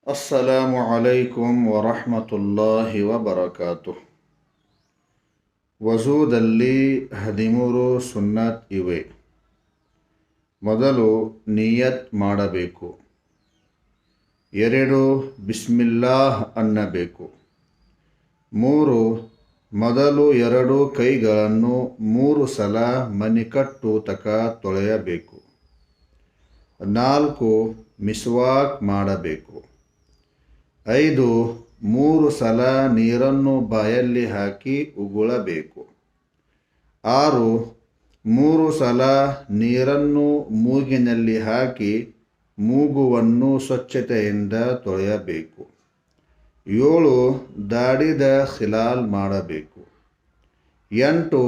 ಅಸ್ಸಲಾಮು ಅಲೈಕುಂ ವರಹಮತುಲ್ಲಾಹಿ ವಬರಕಾತು. ವಜೂದಲ್ಲಿ 13 ಸುನ್ನತ್ ಇವೆ. ಮೊದಲು ನಿಯತ್ ಮಾಡಬೇಕು. 2 ಬಿಸ್ಮಿಲ್ಲಾಹ್ ಅನ್ನಬೇಕು. 3 ಮೊದಲು 2 ಕೈಗಳನ್ನು 3 ಸಲ ಮಣಿಕಟ್ಟು ತಕ ತೊಳೆಯಬೇಕು. 4 ಮಿಸ್ವಾಕ್ ಮಾಡಬೇಕು. 5 3 ಸಲ ನೀರನ್ನು ಬಾಯಲ್ಲಿ ಹಾಕಿ ಉಗುಳಬೇಕು. 6 3 ಸಲ ನೀರನ್ನು ಮೂಗಿನಲ್ಲಿ ಹಾಕಿ ಮೂಗುವನ್ನು ಸ್ವಚ್ಛತೆಯಿಂದ ತೊಳೆಯಬೇಕು. 7 ದಾಡಿದ ಖಿಲಾಲ್ ಮಾಡಬೇಕು. 8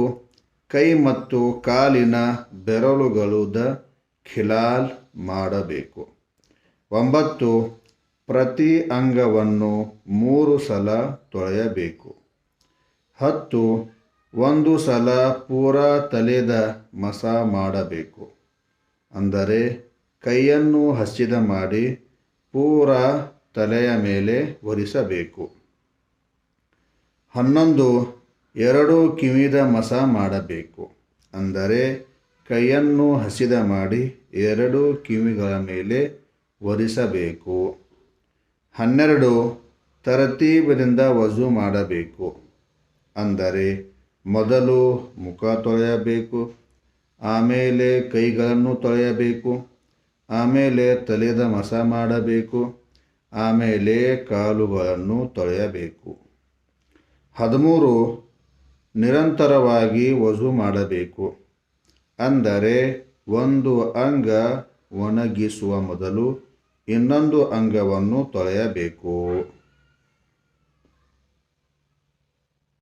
ಕೈ ಮತ್ತು ಕಾಲಿನ ಬೆರಳುಗಳದ ಖಿಲಾಲ್ ಮಾಡಬೇಕು. 9 ಪ್ರತಿ ಅಂಗವನ್ನು 3 ಸಲ ತೊಳೆಯಬೇಕು. 10 1 ಸಲ ಪೂರ ತಲೆದ ಮಸ ಮಾಡಬೇಕು. ಅಂದರೆ ಕೈಯನ್ನು ಹಸಿದ ಮಾಡಿ ಪೂರ ತಲೆಯ ಮೇಲೆ ಒರೆಸಬೇಕು. 11 2 ಕಿವಿದ ಮಸ ಮಾಡಬೇಕು. ಅಂದರೆ ಕೈಯನ್ನು ಹಸಿದ ಮಾಡಿ 2 ಕಿವಿಗಳ ಮೇಲೆ ಒರೆಸಬೇಕು. 12 ತರತೀಬದಿಂದ ವಜು ಮಾಡಬೇಕು. ಅಂದರೆ ಮೊದಲು ಮುಖ ತೊಳೆಯಬೇಕು, ಆಮೇಲೆ ಕೈಗಳನ್ನು ತೊಳೆಯಬೇಕು, ಆಮೇಲೆ ತಲೆದ ಮಸ ಮಾಡಬೇಕು, ಆಮೇಲೆ ಕಾಲುಗಳನ್ನು ತೊಳೆಯಬೇಕು. 13 ನಿರಂತರವಾಗಿ ವಜು ಮಾಡಬೇಕು. ಅಂದರೆ ಒಂದು ಅಂಗ ಒಣಗಿಸುವ ಮೊದಲು ಇನ್ನೊಂದು ಅಂಗವನ್ನು ತೊಳೆಯಬೇಕು.